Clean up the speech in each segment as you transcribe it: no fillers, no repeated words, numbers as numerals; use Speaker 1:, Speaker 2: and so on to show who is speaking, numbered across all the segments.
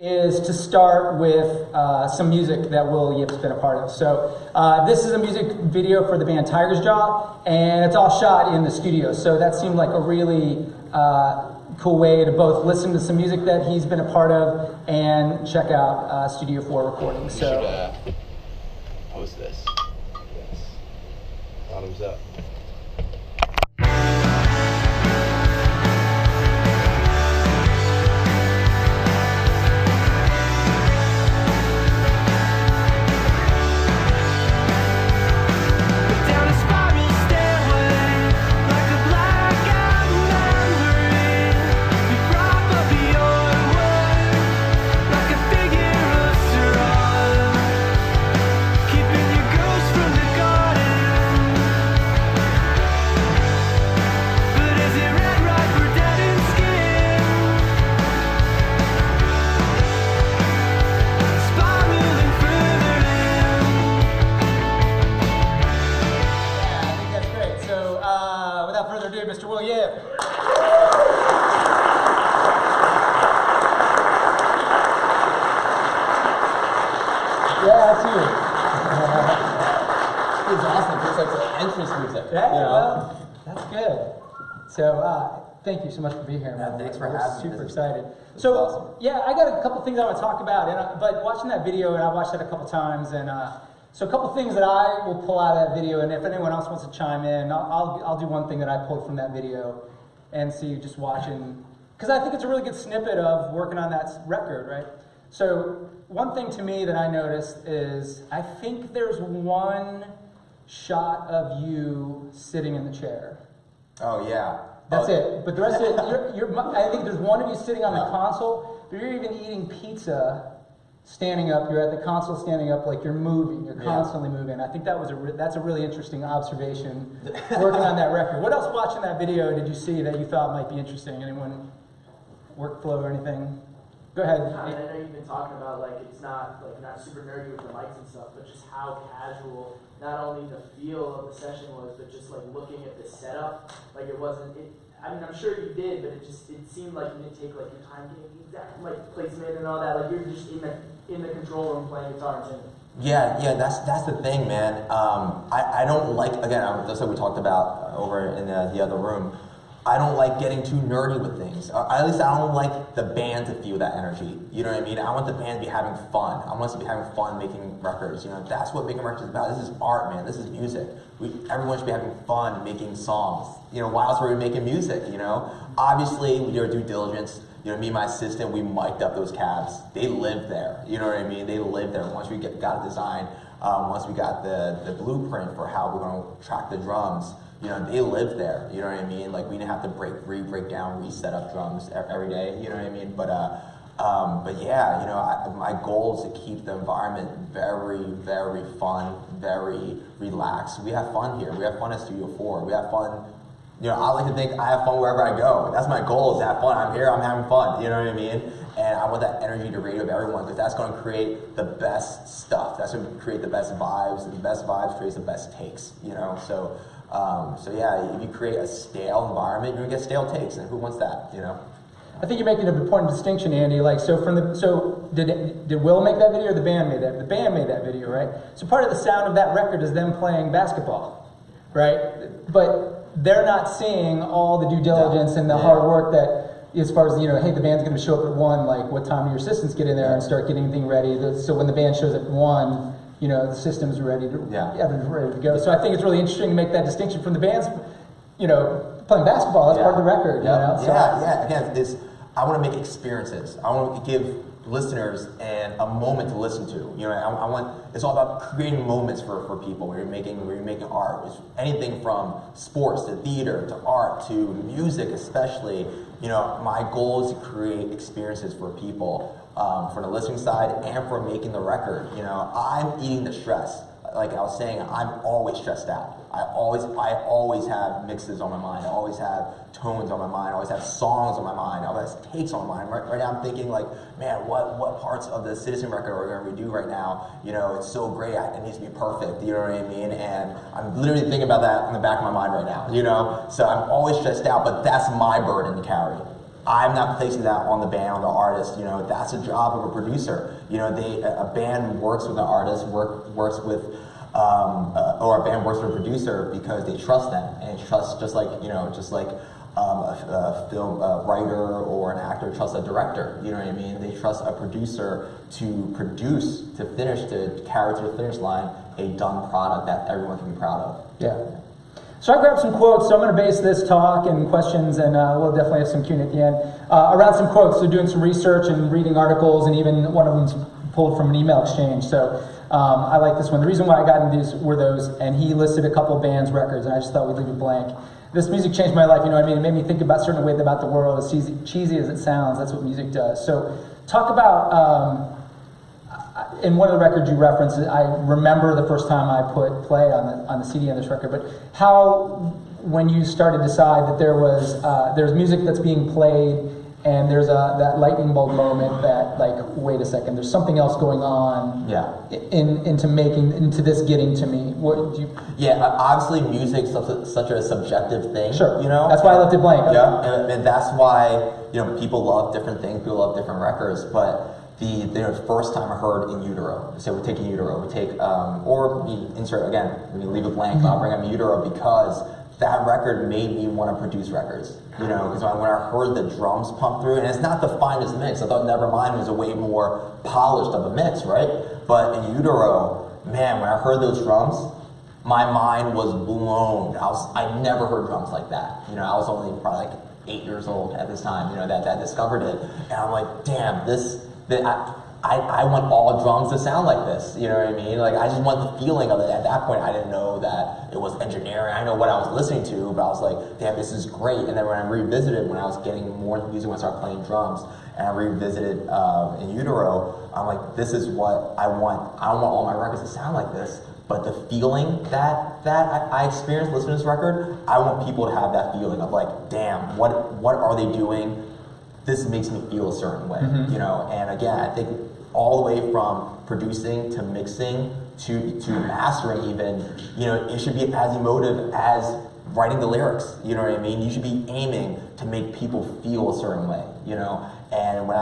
Speaker 1: is to start with some music that Will Yip's been a part of. So this is a music video for the band Tiger's Jaw, and it's all shot in the studio. So that seemed like a really cool way to both listen to some music that he's been a part of and check out Studio 4 recordings.
Speaker 2: We should post this. Yes. Bottoms up.
Speaker 1: Mr. Will Yip. Yeah, that's you.
Speaker 2: It's awesome. It's like the entrance music.
Speaker 1: Yeah, you know? Well, that's good. So, thank you so much for being here, man.
Speaker 2: Thanks for having me.
Speaker 1: Super excited. So, awesome. Yeah, I got a couple things I want to talk about, but watching that video, and I watched that a couple times, and so a couple things that I will pull out of that video, and if anyone else wants to chime in, I'll do one thing that I pulled from that video, and see just watching, because I think it's a really good snippet of working on that record, right? So one thing to me that I noticed is I think there's one shot of you sitting in the chair.
Speaker 2: Oh yeah.
Speaker 1: That's it. But the rest of it, I think there's one of you sitting on the console, but you're even eating pizza standing up. You're at the console standing up, like you're moving. You're constantly moving. I think that's a really interesting observation working on that record. What else watching that video did you see that you thought might be interesting? Anyone workflow or anything? Go ahead.
Speaker 3: I know you've been talking about like it's not like not super nerdy with the mics and stuff, but just how casual not only the feel of the session was, but just like looking at the setup, like it wasn't. I mean, I'm sure you did, but it seemed like you didn't take like your time getting the exact like placement and all that. Like you're just in the control room playing guitar and singing.
Speaker 2: Yeah, that's the thing, man. I don't like, again, just like we talked about over in the other room, I don't like getting too nerdy with things. At least I don't like the band to feel that energy. You know what I mean? I want the band to be having fun. I want us to be having fun making records. You know, that's what making records is about. This is art, man. This is music. Everyone should be having fun making songs. You know, why else were we making music, you know? Obviously, we did our due diligence. You know, me and my assistant, we mic'd up those cabs. They lived there. You know what I mean? They lived there. Once we got a design, once we got the blueprint for how we're going to track the drums, you know, they lived there. You know what I mean? Like we didn't have to break down, reset up drums every day. You know what I mean? But yeah, you know, my goal is to keep the environment very, very fun, very relaxed. We have fun here. We have fun at Studio 4. We have fun. You know, I like to think I have fun wherever I go. That's my goal, is to have fun. I'm here, I'm having fun, you know what I mean? And I want that energy to radiate with everyone, because that's going to create the best stuff. That's going to create the best vibes, and the best vibes creates the best takes, you know? So yeah, if you create a stale environment, you're going to get stale takes, and who wants that, you know?
Speaker 1: I think you're making an important distinction, Andy. Like, so did Will make that video, or the band made that? The band made that video, right? So part of the sound of that record is them playing basketball, right? But they're not seeing all the due diligence and the hard work that, as far as, you know, hey, the band's going to show up at 1, like what time do your assistants get in there and start getting everything ready? So when the band shows up at 1, you know, the system's ready to, everything's ready to go. So I think it's really interesting to make that distinction from the band's, you know, playing basketball. That's part of the record, you know? So,
Speaker 2: Again, I want to make experiences. I want to give listeners a moment to listen to. You know, it's all about creating moments for people where you're making art. It's anything from sports to theater to art to music, especially. You know, my goal is to create experiences for people, from the listening side and for making the record. You know, I'm eating the stress. Like I was saying, I'm always stressed out. I always have mixes on my mind. I always have tones on my mind. I always have songs on my mind. I always have takes on my mind. Right now I'm thinking like, man, what parts of the Citizen record are we going to redo right now? You know, it's so great. It needs to be perfect. You know what I mean? And I'm literally thinking about that in the back of my mind right now. You know, so I'm always stressed out. But that's my burden to carry. I'm not placing that on the band, on the artist. You know, that's a job of a producer. You know, a band works with an artist, works with, or a band works with a producer because they trust them, and trust just like a film writer or an actor trusts a director. You know what I mean? They trust a producer to produce, to finish, to carry to the finish line a done product that everyone can be proud of.
Speaker 1: Yeah. So I grabbed some quotes, so I'm going to base this talk and questions, and we'll definitely have some Q&A at the end, around some quotes. So doing some research and reading articles, and even one of them's pulled from an email exchange. So I like this one. The reason why I got into these were those, and he listed a couple bands' records, and I just thought we'd leave it blank. This music changed my life, you know what I mean? It made me think about certain ways about the world, as cheesy as it sounds. That's what music does. So talk about, in one of the records you referenced, I remember the first time I put play on the CD on this record, but how, when you started to decide that there's music that's being played, and there's that lightning bolt moment that, like, wait a second, there's something else going on.
Speaker 2: Yeah.
Speaker 1: Into this getting to me. What do you?
Speaker 2: Yeah, obviously music's such a subjective thing.
Speaker 1: Sure.
Speaker 2: You know.
Speaker 1: That's why I left it blank.
Speaker 2: Yeah, and that's why, you know, people love different things. People love different records, but the first time I heard In Utero, so we take In Utero, we take or we insert again, we leave it blank. I'll bring up In Utero because that record made me want to produce records. You know, because when I heard the drums pump through, and it's not the finest mix. I thought Nevermind was a way more polished of a mix, right? But In Utero, man, when I heard those drums, my mind was blown. I never heard drums like that. You know, I was only probably like 8 years old at this time. You know, that discovered it, and I'm like, damn, I want all drums to sound like this, you know what I mean? Like, I just want the feeling of it. At that point, I didn't know that it was engineering. I know what I was listening to, but I was like, damn, this is great. And then when I revisited, when I was getting more into music, when I started playing drums, and I revisited In Utero, I'm like, this is what I want. I don't want all my records to sound like this, but the feeling that I experienced listening to this record, I want people to have that feeling of like, damn, what are they doing? This makes me feel a certain way, you know. And again, I think all the way from producing to mixing to mastering, even, you know, it should be as emotive as writing the lyrics. You know what I mean? You should be aiming to make people feel a certain way, you know. And when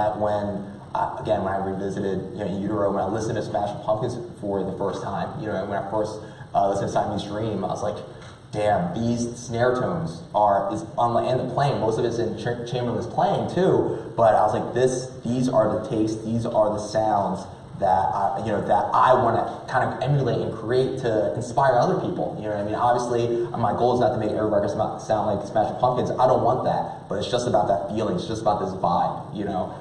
Speaker 2: I revisited, you know, In Utero, when I listened to Smashing Pumpkins for the first time, you know, when I first listened to Siamese Dream, I was like, damn, these snare tones is unlike, and the playing, most of it's in Chamberlain's playing too, but I was like, these are the tastes, these are the sounds that I want to kind of emulate and create to inspire other people. You know what I mean? Obviously, my goal is not to make every record sound like Smashing Pumpkins. I don't want that, but it's just about that feeling. It's just about this vibe, you know?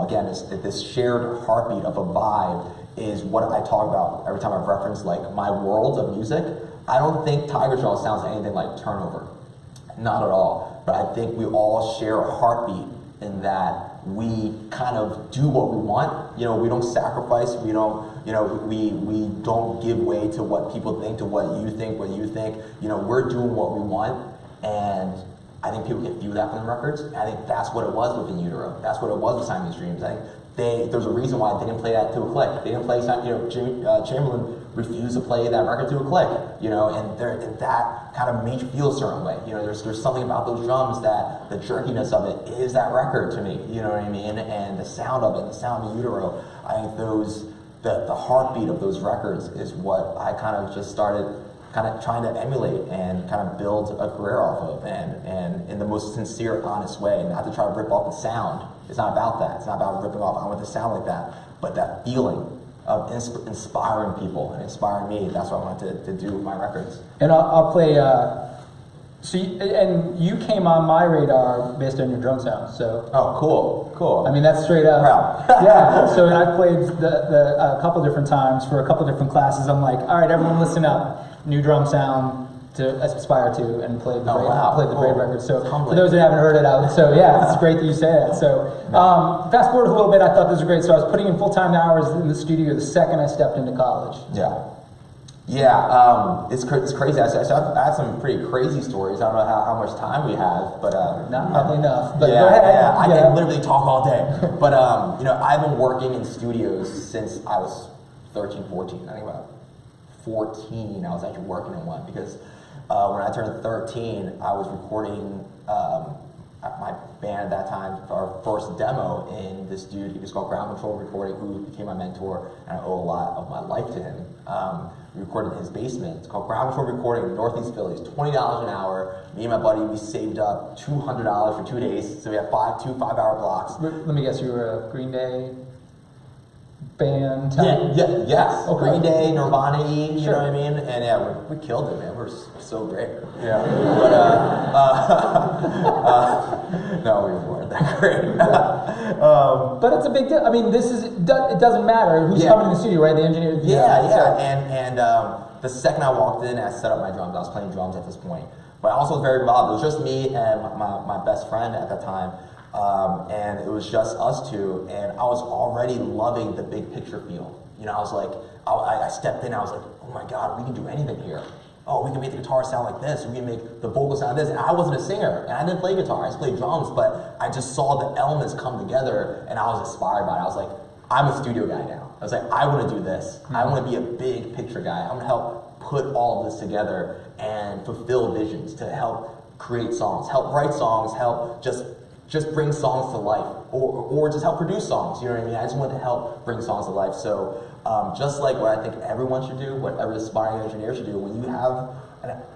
Speaker 2: Again, this shared heartbeat of a vibe is what I talk about every time I reference like my world of music. I don't think Tiger Jaw sounds anything like Turnover. Not at all. But I think we all share a heartbeat in that we kind of do what we want. You know, we don't sacrifice, we don't, you know, we don't give way to what people think, to what you think. You know, we're doing what we want, and I think people can feel that from the records. And I think that's what it was with In Utero. That's what it was with Siamese Dreams. I think there's a reason why they didn't play that to a click. They didn't play, you know, Chamberlain refused to play that record to a click, you know, and that kind of made you feel a certain way. You know, there's something about those drums that the jerkiness of it is that record to me, you know what I mean? And the sound of it, the sound of In Utero, I think the heartbeat of those records is what I kind of just started kind of trying to emulate and kind of build a career off of, and in the most sincere, honest way, not to try to rip off the sound. It's not about that. It's not about ripping off, I want it to sound like that, but that feeling of inspiring people and inspiring me. That's what I wanted to do with my records. And
Speaker 1: I'll play. And you came on my radar based on your drum sound. So.
Speaker 2: Oh, cool.
Speaker 1: I mean, that's straight up.
Speaker 2: Proud.
Speaker 1: Yeah. So I played a couple different times for a couple different classes. I'm like, all right, everyone, listen up. New drum sound to aspire to, and played the Braid record. So for those that haven't heard it, so yeah, it's great that you say that. So fast forward a little bit, I thought this was great. So I was putting in full-time hours in the studio the second I stepped into college.
Speaker 2: Yeah, it's crazy. I have some pretty crazy stories. I don't know how much time we have, but
Speaker 1: not probably enough. But
Speaker 2: yeah,
Speaker 1: go ahead.
Speaker 2: Yeah, I can literally talk all day. But you know, I've been working in studios since I was 13, 14. I think about 14, I was actually working in one because when I turned 13, I was recording my band at that time, our first demo in this dude, he was called Ground Control Recording, who became my mentor, and I owe a lot of my life to him. We recorded in his basement. It's called Ground Control Recording in Northeast Philly. It's $20 an hour. Me and my buddy, we saved up $200 for 2 days, so we had two 5-hour blocks.
Speaker 1: Let me guess, you were a Green Day band?
Speaker 2: Yes.
Speaker 1: Okay.
Speaker 2: Green Day, Nirvana, you
Speaker 1: Sure.
Speaker 2: know what I mean? And yeah, we killed it, man. We're so great.
Speaker 1: Yeah.
Speaker 2: But, no, we weren't that great.
Speaker 1: But it's a big deal. I mean, it doesn't matter who's
Speaker 2: Yeah.
Speaker 1: coming in the studio, right? The engineer.
Speaker 2: Yeah.
Speaker 1: So-
Speaker 2: And the second I walked in, I set up my drums. I was playing drums at this point. But I also was very involved. It was just me and my best friend at the time. And it was just us two. And I was already loving the big picture feel. You know, I was like, I stepped in, I was like, oh my God, we can do anything here. Oh, we can make the guitar sound like this, we can make the vocals sound like this. And I wasn't a singer, and I didn't play guitar, I just played drums, but I just saw the elements come together, and I was inspired by it. I was like, I'm a studio guy now. I was like, I want to do this. I want to be a big picture guy. I'm going to help put all of this together and fulfill visions, to help create songs, help write songs, help just bring songs to life, or just help produce songs, you know what I mean? I just want to help bring songs to life. So just like what I think everyone should do, what every aspiring engineer should do, when you have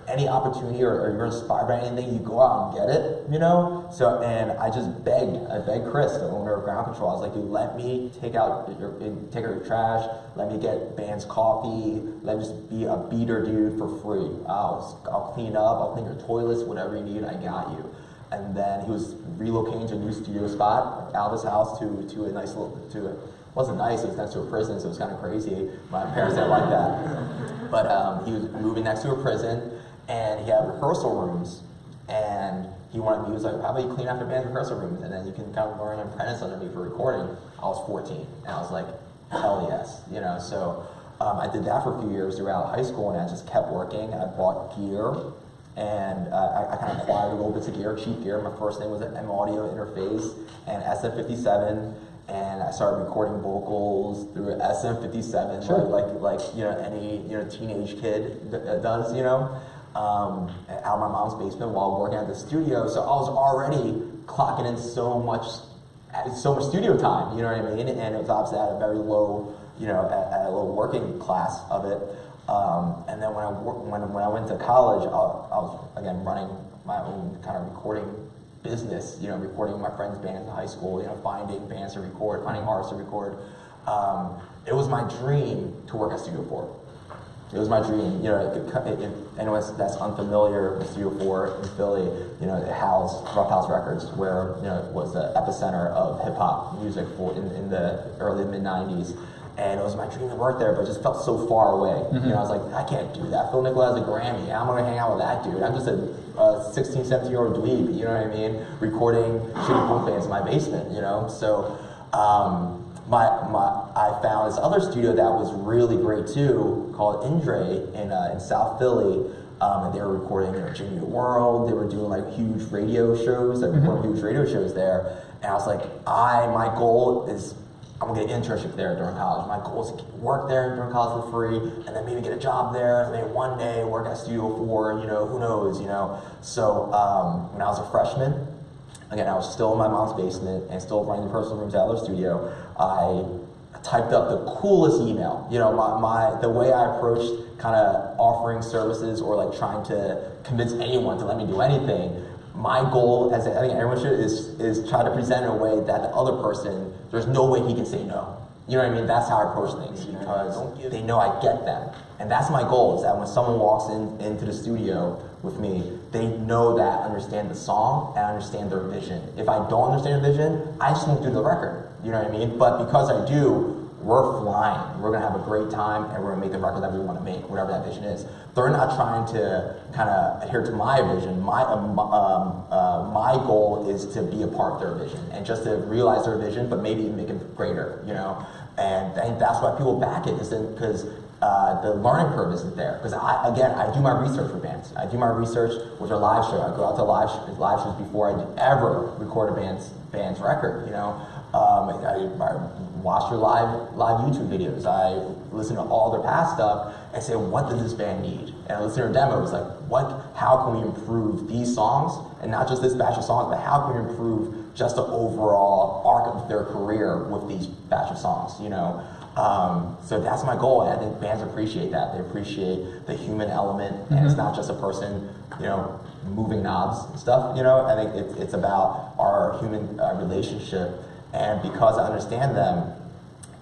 Speaker 2: any opportunity or you're inspired by anything, you go out and get it, you know? So, and I begged Chris, the owner of Ground Control, I was like, dude, let me take out your trash, let me get bands coffee, let me just be a beater dude for free. I'll clean up, I'll clean your toilets, whatever you need, I got you. And then he was relocating to a new studio spot out of his house to a nice little, it wasn't nice, it was next to a prison, so it was kind of crazy. My parents didn't like that. But he was moving next to a prison, and he had rehearsal rooms, and he was like, how about you clean out your band's rehearsal rooms, and then you can kind of learn and apprentice under me for recording. I was 14, and I was like, hell yes, you know? So I did that for a few years throughout high school, and I just kept working. I bought gear, and I kind of acquired a little bits of gear, cheap gear. My first thing was an M Audio interface and SM57, and I started recording vocals through SM57,
Speaker 1: sure.
Speaker 2: like you know, any teenage kid does, you know, out of my mom's basement while working at the studio. So I was already clocking in so much studio time, you know what I mean? And it was obviously at a very low, at a low working class of it. And then when I went to college, I was again running my own kind of recording business, recording my friends' bands in high school, finding bands to record, finding artists to record. It was my dream to work at Studio 4. It was my dream. If anyone that's unfamiliar with Studio 4 in Philly, it housed Rough House Records, where it was the epicenter of hip hop music in the early mid '90s. And it was my dream to work there, but it just felt so far away.
Speaker 1: Mm-hmm.
Speaker 2: I was like, I can't do that. Phil Nicola has a Grammy. How am I going to hang out with that dude? I'm just a 16, 17-year-old dweeb, you know what I mean? Recording shitty punk bands in my basement, So I found this other studio that was really great too, called Indre in South Philly. And they were recording Jimmy Eat World. They were doing like huge radio shows. They recorded huge radio shows there. And I was like, my goal is, I'm gonna get an internship there during college. My goal is to work there during college for free, and then maybe get a job there, and maybe one day work at Studio 4, who knows, So when I was a freshman, again, I was still in my mom's basement and still running the personal rooms out of the studio. I typed up the coolest email. The way I approached kind of offering services or like trying to convince anyone to let me do anything. My goal, as I think everyone should, is try to present in a way that the other person, there's no way he can say no. You know what I mean? That's how I approach things, because they know I get them. And that's my goal, is that when someone walks into the studio with me, they know that I understand the song and I understand their vision. If I don't understand their vision, I just won't do the record. You know what I mean? But because I do, we're flying. We're gonna have a great time, and we're gonna make the record that we want to make, whatever that vision is. They're not trying to kind of adhere to my vision. My goal is to be a part of their vision and just to realize their vision, but maybe make it greater. And I think that's why people back it, is because the learning curve isn't there. Because I do my research for bands. I do my research with their live show. I go out to live shows before I ever record a band's record. I watch their live YouTube videos. I listen to all their past stuff and say, what does this band need? And I listen to their demos, like, how can we improve these songs and not just this batch of songs, but how can we improve just the overall arc of their career with these batch of songs, you know? So that's my goal, and I think bands appreciate that. They appreciate the human element, and it's not just a person, you know, moving knobs and stuff, you know? I think it's about our human relationship, and because I understand them,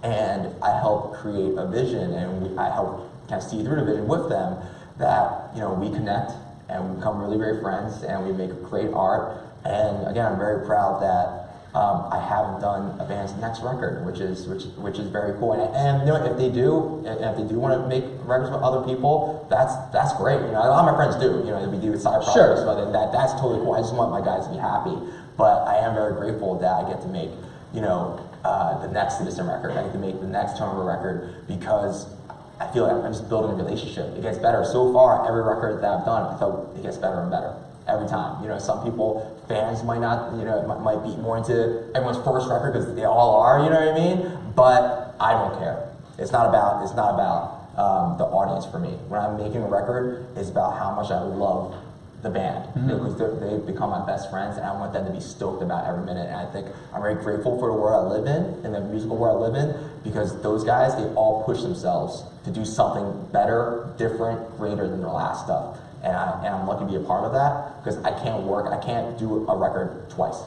Speaker 2: and I help create a vision, and I help kind of see through the vision with them, that, you know, we connect, and we become really great friends, and we make great art, and again, I'm very proud that I haven't done a band's next record, which is very cool. And you know, if they do want to make records with other people, that's great. You know, a lot of my friends do. You know, we do side projects, but that's totally cool. I just want my guys to be happy. But I am very grateful that I get to make, you know, the next Citizen record. I get to make the next Tone record, because I feel like I'm just building a relationship. It gets better. So far, every record that I've done, I felt it gets better and better every time. You know, some people, fans might not, you know, might be more into everyone's first record, because they all are, you know what I mean? But I don't care. It's not about the audience for me. When I'm making a record, it's about how much I love the band, you know, because they've become my best friends, and I want them to be stoked about every minute. And I think I'm very grateful for the world I live in, and the musical world I live in, because those guys, they all push themselves to do something better, different, greater than their last stuff. And I'm lucky to be a part of that, because I can't do a record twice.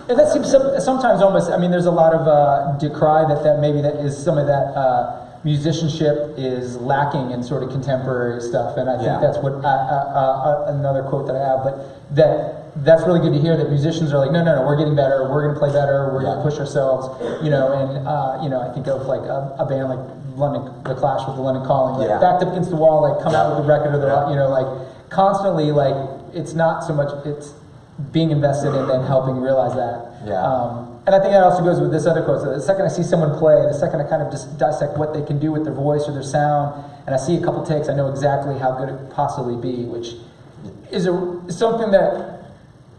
Speaker 1: And that seems sometimes almost, I mean, there's a lot of decry that maybe that is some of that musicianship is lacking in sort of contemporary stuff, and I think that's what another quote that I have, but that's really good to hear, that musicians are like, no, we're getting better, we're going to play better, we're going to push ourselves, you know, and you know, I think of like a band like The Clash with the London Calling, like backed up against the wall, like come out with the record of the, you know, like constantly, like it's not so much, it's being invested in and helping realize that. And I think that also goes with this other quote. So the second I see someone play, the second I kind of just dissect what they can do with their voice or their sound, and I see a couple takes, I know exactly how good it could possibly be, which is something that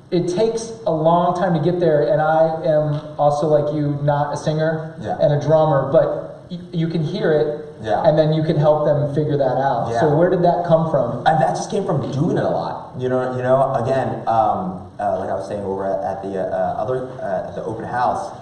Speaker 1: it takes a long time to get there. And I am also, like you, not a singer and a drummer, but you can hear it. And then you can help them figure that out. So where did that come from?
Speaker 2: And that just came from doing it a lot. You know. Again, like I was saying over at the open house,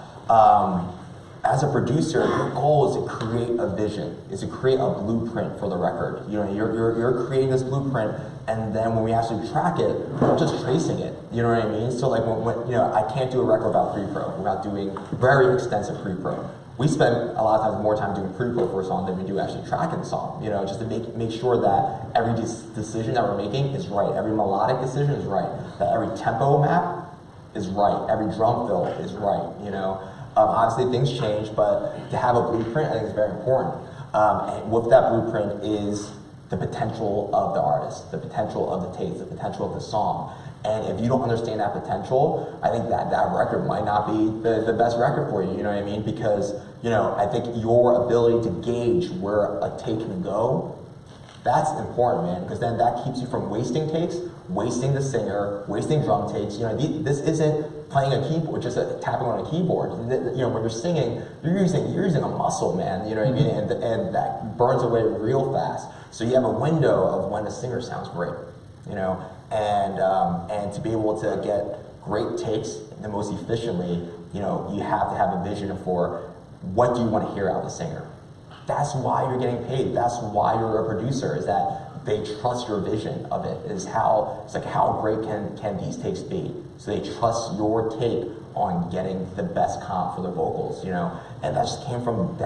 Speaker 2: as a producer, your goal is to create a vision, is to create a blueprint for the record. You know, you're creating this blueprint, and then when we actually track it, we're just tracing it. You know what I mean? So like when you know, I can't do a record without pre-pro, without doing very extensive pre-pro. We spend a lot of times more time doing pre-pro for a song than we do actually tracking the song, you know, just to make sure that every decision that we're making is right, every melodic decision is right, that every tempo map is right, every drum fill is right, you know. Obviously things change, but to have a blueprint, I think is very important. And with that blueprint is the potential of the artist, the potential of the taste, the potential of the song. And if you don't understand that potential, I think that record might not be the best record for you, you know what I mean? Because, you know, I think your ability to gauge where a take can go, that's important, man, because then that keeps you from wasting takes, wasting the singer, wasting drum takes. You know, this isn't playing a keyboard, just tapping on a keyboard. You know, when you're singing, you're using a muscle, man, you know what I mean? And that burns away real fast. So you have a window of when a singer sounds great, you know? And to be able to get great takes the most efficiently, you know, you have to have a vision for what do you want to hear out of the singer. That's why you're getting paid. That's why you're a producer, is that they trust your vision of it. It's like how great can these takes be? So they trust your take on getting the best comp for the vocals, you know. And that just came from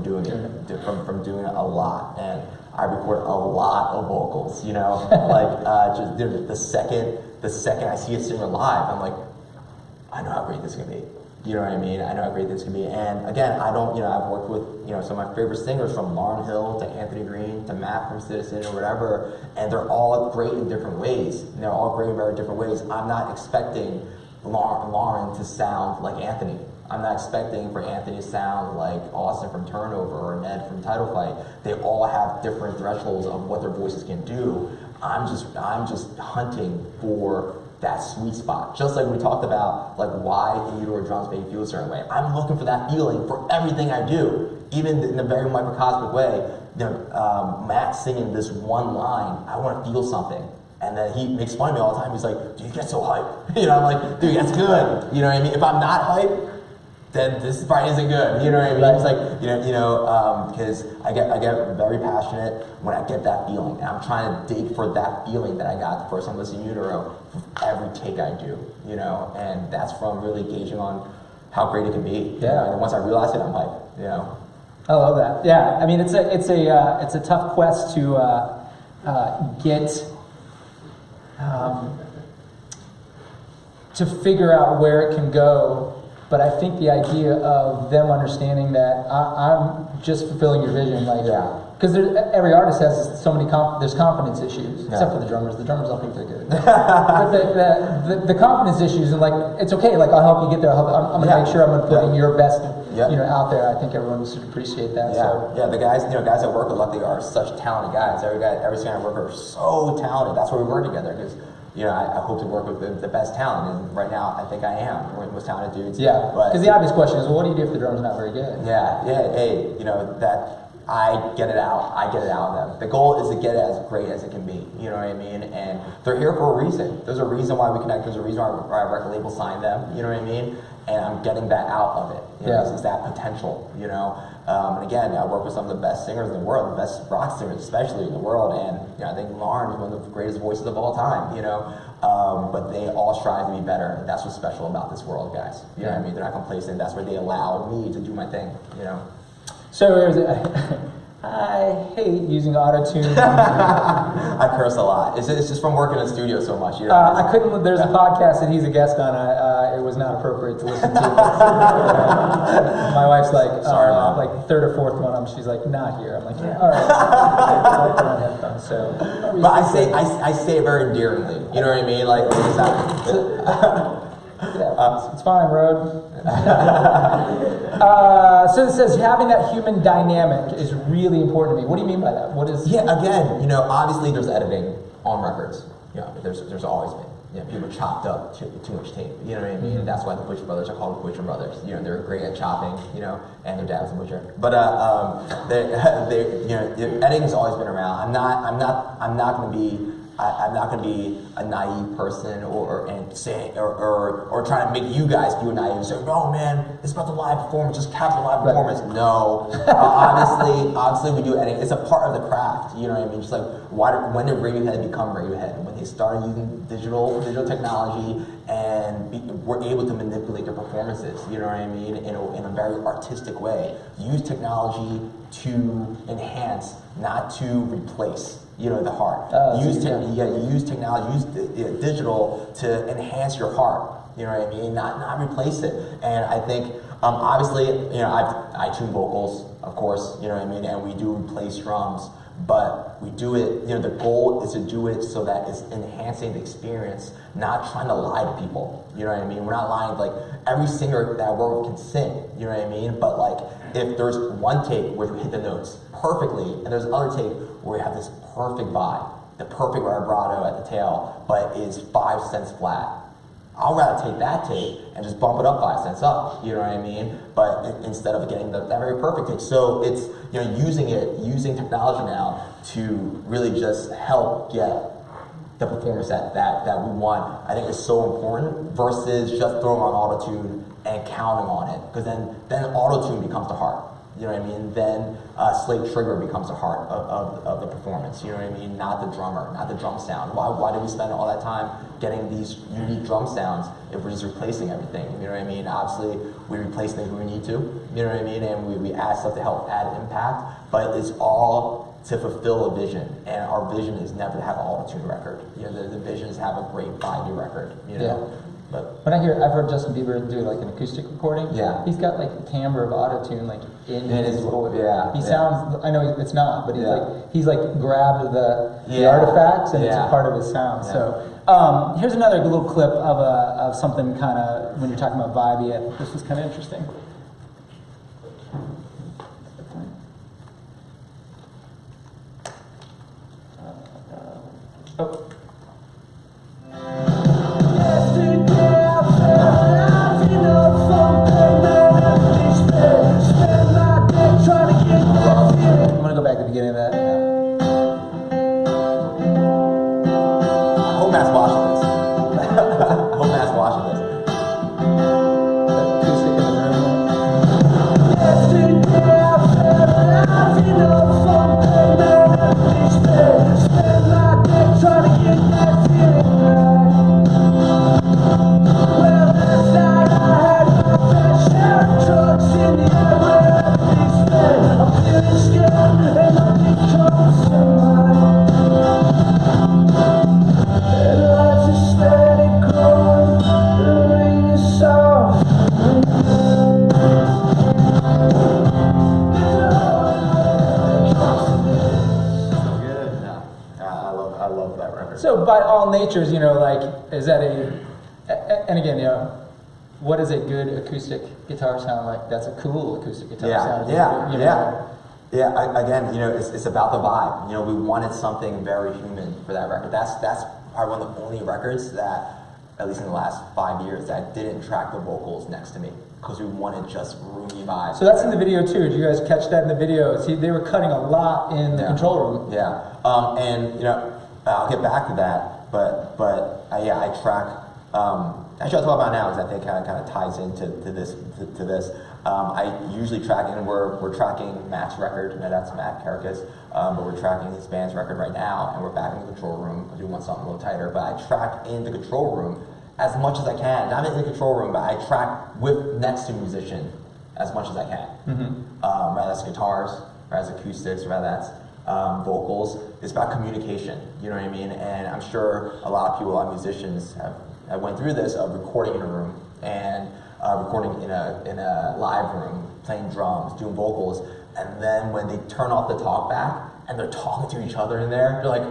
Speaker 2: doing it, from doing it a lot. And I record a lot of vocals, you know. Like just the second I see a singer live, I'm like, I know how great this can be. You know what I mean? I know how great this can be. And again, I've worked with, you know, some of my favorite singers, from Lauryn Hill to Anthony Green to Matt from Citizen or whatever, and they're all great in different ways. And they're all great in very different ways. I'm not expecting Lauryn to sound like Anthony. I'm not expecting for Anthony to sound like Austin from Turnover or Ned from Title Fight. They all have different thresholds of what their voices can do. I'm just hunting for that sweet spot. Just like we talked about, like why Theodore drums make you feel a certain way. I'm looking for that feeling for everything I do, even in a very microcosmic way. You know, Matt singing this one line, I want to feel something. And then he makes fun of me all the time. He's like, dude, you get so hyped. You know, I'm like, dude, that's good. You know what I mean? If I'm not hyped, then this probably isn't good. You know what I mean? It's like, because I get very passionate when I get that feeling. And I'm trying to dig for that feeling that I got the first time listening to Utero for every take I do, you know? And that's from really gauging on how great it can be.
Speaker 1: Yeah.
Speaker 2: And once I realize it, I'm hyped, you know?
Speaker 1: I love that. Yeah, I mean, it's a tough quest to get to figure out where it can go. But I think the idea of them understanding that I'm just fulfilling your vision, like, because every artist has so many there's confidence issues, except for the drummers. The drummers don't think they're good. But the confidence issues, and like, it's okay. Like, I'll help you get there. I'm gonna make sure I'm gonna put in your best, out there. I think everyone should appreciate that.
Speaker 2: The guys, guys that work with Luckily are such talented guys. Every single worker are so talented. That's why we work together, because I hope to work with the best talent, and right now I think I am one of the most talented dudes.
Speaker 1: Yeah, because the obvious question is, well, what do you do if the drummer's not very good?
Speaker 2: Hey, that I get it out of them. The goal is to get it as great as it can be, you know what I mean? And they're here for a reason. There's a reason why we connect, there's a reason why our record label signed them, you know what I mean? And I'm getting that out of it. It's that potential, and again, I work with some of the best singers in the world, the best rock singers especially in the world, and I think Lauren is one of the greatest voices of all time, but they all strive to be better, and that's what's special about this world, guys. You know what I mean? They're not complacent. That's where they allow me to do my thing,
Speaker 1: So I hate using auto-tune.
Speaker 2: I curse a lot. It's just from working in the studio so much.
Speaker 1: I couldn't. There's a podcast that he's a guest on. It was not appropriate to listen to. My wife's like,
Speaker 2: sorry, Mom.
Speaker 1: Like third or fourth one. She's like, not here. I'm like, all right. I'll put on headphones.
Speaker 2: But I say it very endearingly. You know what I mean? Like, it's not.
Speaker 1: It's fine, Road. So it says having that human dynamic is really important to me. What do you mean by that? What is?
Speaker 2: Yeah, again, obviously there's editing on records. There's always been. People chopped up too much tape. You know what I mean? Mm-hmm. That's why the Butcher Brothers are called the Butcher Brothers. They're great at chopping. And their dad was a butcher. But editing has always been around. I'm not going to be. I'm not going to be a naive person or trying to make you guys feel naive and say, no, man, it's about the live performance, just capture live performance. No. Obviously we do editing. It's a part of the craft, you know what I mean? Just like, when did Radiohead become Radiohead? When they started using digital technology and were able to manipulate their performances, you know what I mean, in a very artistic way. Use technology to enhance, not to replace. The heart. Use technology, use digital to enhance your heart. You know what I mean? Not replace it. And I think, obviously, I tune vocals, of course. You know what I mean? And we do replace drums, but we do it. The goal is to do it so that it's enhancing the experience, not trying to lie to people. You know what I mean? We're not lying. Like, every singer that I work with can sing. You know what I mean? But like, if there's one take where you hit the notes perfectly, and there's another take where you have this perfect vibe, the perfect vibrato at the tail, but is 5 cents flat. I'll rather take that take and just bump it up 5 cents up, you know what I mean? But instead of getting that very perfect take. So it's, using technology now to really just help get the performance that we want, I think is so important, versus just throwing on auto-tune and counting on it. Because then auto-tune becomes the heart. You know what I mean? Then Slate Trigger becomes the heart of the performance. You know what I mean? Not the drummer, not the drum sound. Why do we spend all that time getting these unique drum sounds if we're just replacing everything? You know what I mean? Obviously, we replace things when we need to. You know what I mean? And we add stuff to help add impact. But it's all to fulfill a vision. And our vision is never to have an auto-tune record. The vision is to have a great 5-year record.
Speaker 1: Yeah. But I've heard Justin Bieber do like an acoustic recording.
Speaker 2: Yeah.
Speaker 1: He's got like the timbre of auto-tune like in his voice.
Speaker 2: Yeah.
Speaker 1: He sounds, I know it's not, but he's like grabbed the artifacts and it's a part of his sound. Yeah. So here's another little clip of something kind of, when you're talking about vibey, this was kind of interesting. Oh. I'm gonna go back to the beginning of that. So by all natures, like, is that and again, what does a good acoustic guitar sound like? That's a cool acoustic guitar sound.
Speaker 2: Again, it's about the vibe. We wanted something very human for that record. That's probably one of the only records that, at least in the last 5 years, that didn't track the vocals next to me, because we wanted just roomy vibes.
Speaker 1: So that's in the video too. Did you guys catch that in the video? See, they were cutting a lot in the control room.
Speaker 2: Yeah, and I'll get back to that, but I track. Actually, I'll talk about now, because I think it kind of ties into this. I usually track, and we're tracking Matt's record. That's Matt Caracas, but we're tracking his band's record right now, and we're back in the control room because we want something a little tighter. But I track in the control room as much as I can. Not in the control room, but I track next to musician as much as I can. Whether that's guitars, whether that's acoustics, whether that's vocals. It's about communication. You know what I mean? And I'm sure a lot of people, a lot of musicians have went through this of recording in a room and recording in a live room, playing drums, doing vocals, and then when they turn off the talk back and they're talking to each other in there, they're like,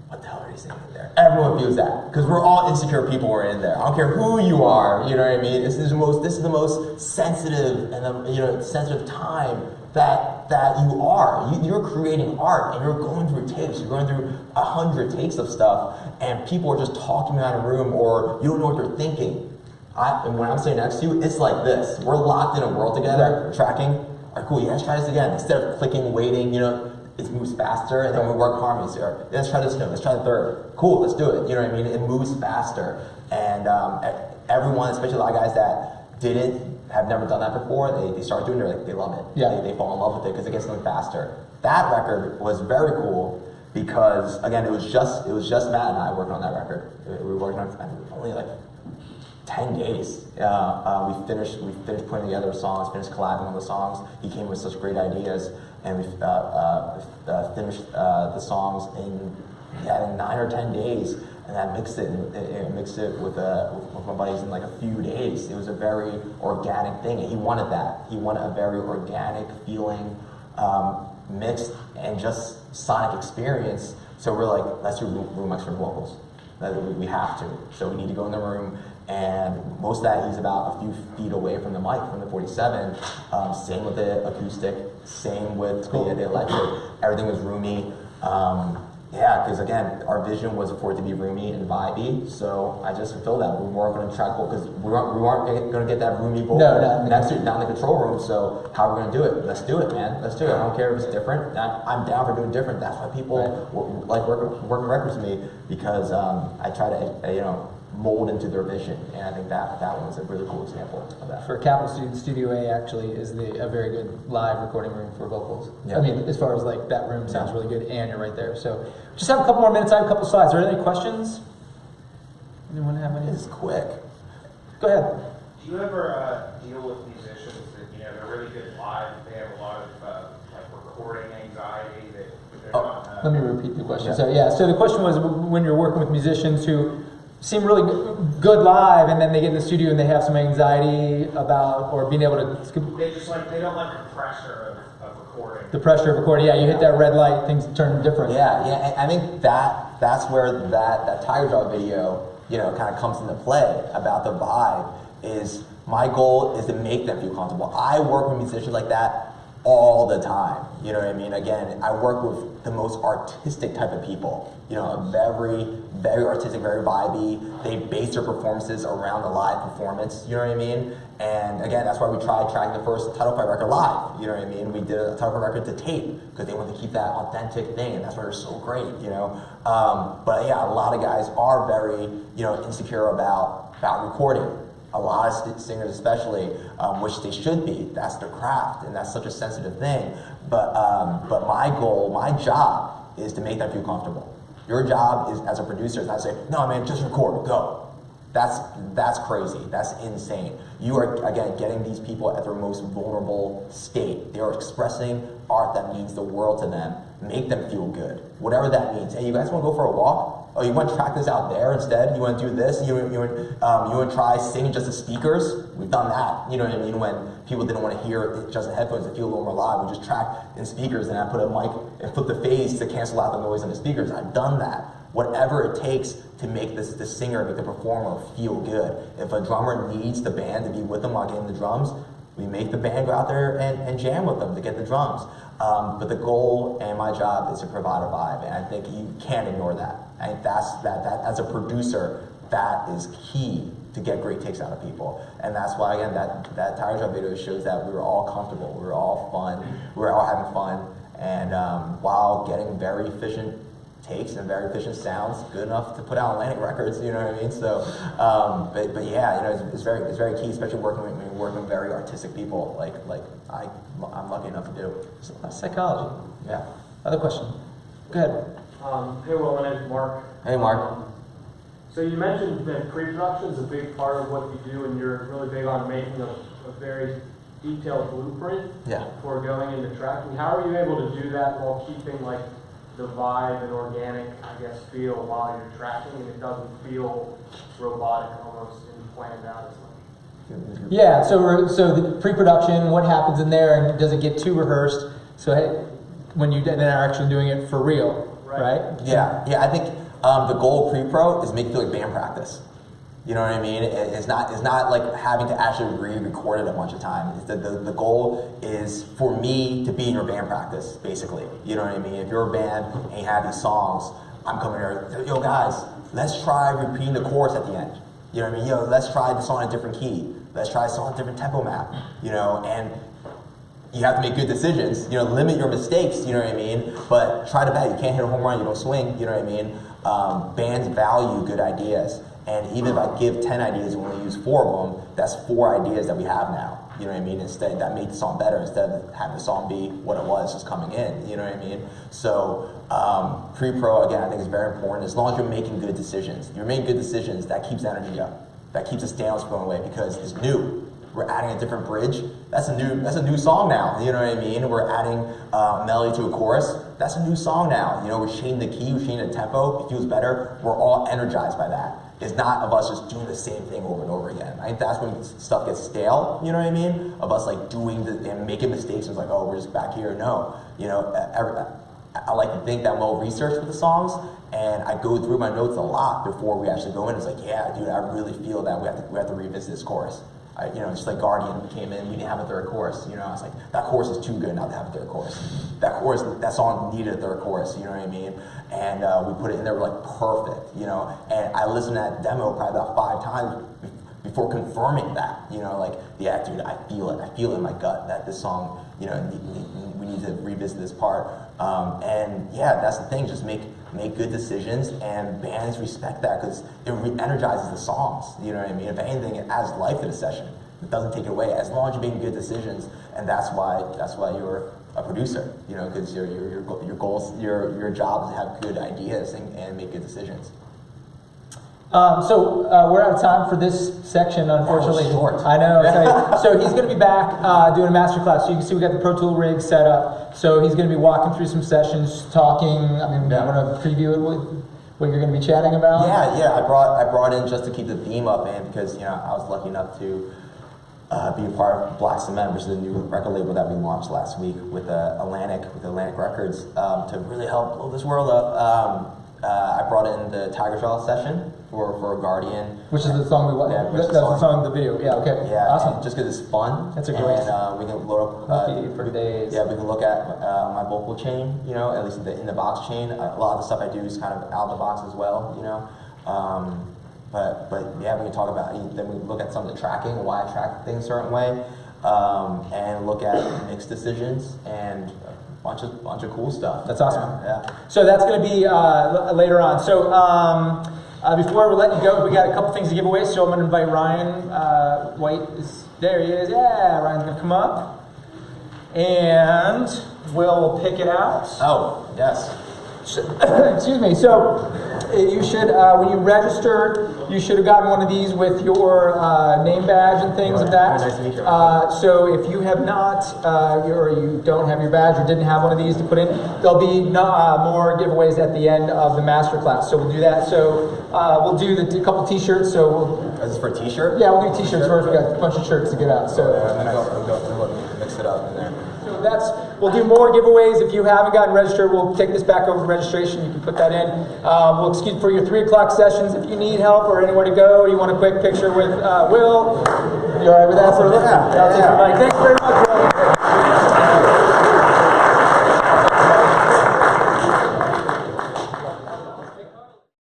Speaker 2: what the hell are you saying in there? Everyone feels that, because we're all insecure people who are in there. I don't care who you are, you know what I mean? This is the most sensitive and sensitive time that you are. You're creating art, and you're going through tapes. You're going through 100 takes of stuff, and people are just talking out of a room, or you don't know what they're thinking. And when I'm sitting next to you, it's like this. We're locked in a world together, tracking. All right, cool, let's try this again. Instead of clicking, waiting, it moves faster, and then we work harmonies. Or, let's try this note, let's try the third. Cool, let's do it. You know what I mean? It moves faster. And everyone, especially a lot of guys that have never done that before, they start doing it, they love it.
Speaker 1: Yeah.
Speaker 2: They fall in love with it because it gets them faster. That record was very cool because, again, it was just Matt and I working on that record. We were working on it only like 10 days. We finished putting together songs, finished collabing on the songs. He came with such great ideas, and we finished the songs in 9 or 10 days, and I mixed it with my buddies in like a few days. It was a very organic thing, and he wanted that. He wanted a very organic feeling, mixed and just sonic experience. So we're like, let's do room extra vocals. We have to. So we need to go in the room. And most of that, he's about a few feet away from the mic, from the 47. Same with the acoustic, same with the electric. Everything was roomy. Because again, our vision was for it to be roomy and vibey. So I just fulfilled that. We weren't going to track because we weren't going to get that roomy vocal next to it down in the control room. So how are we going to do it? Let's do it, man. Let's do it. I don't care if it's different. I'm down for doing different. That's why people like working records with me, because I try to mold into their vision, and I think that one was a really cool example of that.
Speaker 1: For Capital Students, Studio A actually is a very good live recording room for vocals.
Speaker 2: Yeah.
Speaker 1: I mean, as far as like that room sounds really good, and you're right there. So just have a couple more minutes. I have a couple slides. Are there any questions? Anyone have any?
Speaker 2: It's quick.
Speaker 1: Go ahead.
Speaker 4: Do you ever deal with musicians that they're really good live, they have a lot of recording anxiety that they're not?
Speaker 1: Let me repeat the question. So the question was, when you're working with musicians who seem really good live, and then they get in the studio and they have some anxiety about, or being able to.
Speaker 4: They don't like the pressure of recording.
Speaker 1: The pressure of recording, you hit that red light, things turn different.
Speaker 2: Yeah, I think that's where that Tiger Jaw video, kind of comes into play about the vibe. Is my goal is to make them feel comfortable. I work with musicians like that all the time. You know what I mean? Again, I work with the most artistic type of people. Very, very artistic, very vibey. They base their performances around the live performance. You know what I mean? And again, that's why we tried tracking the first Title Fight record live. You know what I mean? We did a Title Fight record to tape because they wanted to keep that authentic thing, and that's why they're so great. But yeah, a lot of guys are very, insecure about recording. A lot of singers especially, which they should be. That's their craft, and that's such a sensitive thing. But my goal, my job, is to make them feel comfortable. Your job is, as a producer, is not to say, no man, just record, go. That's crazy, that's insane. You are, again, getting these people at their most vulnerable state. They are expressing art that means the world to them. Make them feel good, whatever that means. Hey, you guys wanna go for a walk? Oh, you want to track this out there instead? You want to do this? You want to try singing just the speakers? We've done that. You know what I mean? When people didn't want to hear it just in headphones and feel a little more live, we just track in speakers, and I put a mic and flip the phase to cancel out the noise in the speakers. I've done that. whatever it takes to make the singer, make the performer feel good. If a drummer needs the band to be with them while getting the drums, we make the band go out there and jam with them to get the drums. But the goal and my job is to provide a vibe, and I think you can't ignore that. I think that as a producer, that is key to get great takes out of people. And that's why, again, that Tiger Drop video shows that we were all comfortable, we were all fun, we were all having fun, and while getting very efficient takes and very efficient sounds, good enough to put out Atlantic Records, you know what I mean? So, but yeah, you know, it's very key, especially working with very artistic people, like I'm lucky enough to do.
Speaker 1: So that's psychology.
Speaker 2: Yeah.
Speaker 1: Other question? Go ahead.
Speaker 5: Hey, Will, my name's Mark.
Speaker 2: Hey, Mark.
Speaker 5: So you mentioned that pre-production is a big part of what you do, and you're really big on making a very detailed blueprint for going into tracking. How are you able to do that while keeping like the vibe and organic, I guess, feel while you're tracking, and it doesn't feel robotic almost and planned out as much?
Speaker 1: Yeah, so the pre-production, what happens in there, and does it get too rehearsed? So hey, when you then are actually doing it for real, right?
Speaker 2: Yeah, I think the goal of pre-pro is make it feel like band practice. You know what I mean? It's not like having to actually re-record it a bunch of times. The goal is for me to be in your band practice, basically. You know what I mean? If you're a band and you have these songs, I'm coming here, yo guys, let's try repeating the chorus at the end. You know what I mean? Yo, let's try the song in a different key. Let's try the song in a different tempo map. You know, and you have to make good decisions. You know, limit your mistakes, you know what I mean? But try to bat. You can't hit a home run, you don't swing, you know what I mean? Bands value good ideas. And even if I give 10 ideas and only use 4 of them, that's 4 ideas that we have now. You know what I mean? Instead, that made the song better instead of having the song be what it was just coming in. You know what I mean? So pre-pro, again, I think is very important. As long as you're making good decisions. You're making good decisions, that keeps energy up. That keeps the downloads going away because it's new. We're adding a different bridge. That's a new song now. You know what I mean? We're adding a melody to a chorus. That's a new song now. You know, we're changing the key, we're changing the tempo. It feels better. We're all energized by that. It's not of us just doing the same thing over and over again. I think that's when stuff gets stale, you know what I mean? Of us like doing and making mistakes and it's like, oh, we're just back here. No, you know, I like to think that I'm well researched with the songs and I go through my notes a lot before we actually go in. It's like, yeah, dude, I really feel that we have to revisit this chorus. You know, just like Guardian came in, we didn't have a third chorus. You know, I was like, that chorus is too good not to have a third chorus. That song needed a third chorus, you know what I mean? And we put it in there, we're like, perfect, you know? And I listened to that demo probably about 5 times before confirming that, you know, like, yeah, dude, I feel it in my gut that this song, you know, we need to revisit this part. And yeah, that's the thing, just make good decisions, and bands respect that because it energizes the songs, you know what I mean? If anything, it adds life to the session. It doesn't take it away, as long as you're making good decisions, and that's why you're a producer, you know, because your goals, your job is to have good ideas and make good decisions.
Speaker 1: So we're out of time for this section, unfortunately.
Speaker 2: That was short.
Speaker 1: I know. So he's going to be back doing a master class. So you can see we got the Pro Tool rig set up. So he's going to be walking through some sessions, talking. I mean,
Speaker 2: Yeah.
Speaker 1: you want to preview it with what you're going to be chatting about?
Speaker 2: Yeah. I brought in just to keep the theme up, man, because you know I was lucky enough to be a part of Black Cement, which is a new record label that we launched last week with Atlantic Records to really help blow this world up. I brought in the Tiger Draw session for Guardian.
Speaker 1: Which is the song we want.
Speaker 2: Yeah,
Speaker 1: That's the song, the video. Yeah, okay.
Speaker 2: Yeah,
Speaker 1: Awesome.
Speaker 2: just because it's fun.
Speaker 1: That's a great.
Speaker 2: And we can load up.
Speaker 1: For days.
Speaker 2: Yeah, we can look at my vocal chain, you know, at least in the box chain. A lot of the stuff I do is kind of out of the box as well, you know. But yeah, we can talk about, then we look at some of the tracking, why I track things a certain way, and look at mix decisions and a bunch of cool stuff.
Speaker 1: That's awesome.
Speaker 2: Yeah.
Speaker 1: So that's going to be later on. So before we let you go, we got a couple things to give away. So I'm going to invite Ryan White. There he is. Yeah, Ryan's going to come up. And we'll pick it out.
Speaker 2: Oh, yes.
Speaker 1: Excuse me. So you should, when you registered, you should have gotten one of these with your name badge and things of that.
Speaker 2: Nice to meet you.
Speaker 1: So if you have not, or you don't have your badge or didn't have one of these to put in, there'll be more giveaways at the end of the master class. So we'll do that. So we'll do a couple t-shirts. So we'll
Speaker 2: Is this for a t-shirt?
Speaker 1: Yeah, we'll do t-shirts first. We got a bunch of shirts to get out. So
Speaker 2: Mix it up in there.
Speaker 1: So we'll do more giveaways. If you haven't gotten registered, we'll take this back over to registration. You can put that in. We'll excuse for your 3 o'clock sessions. If you need help or anywhere to go, or you want a quick picture with Will, you all right with that? Yeah. Thanks very much, Will.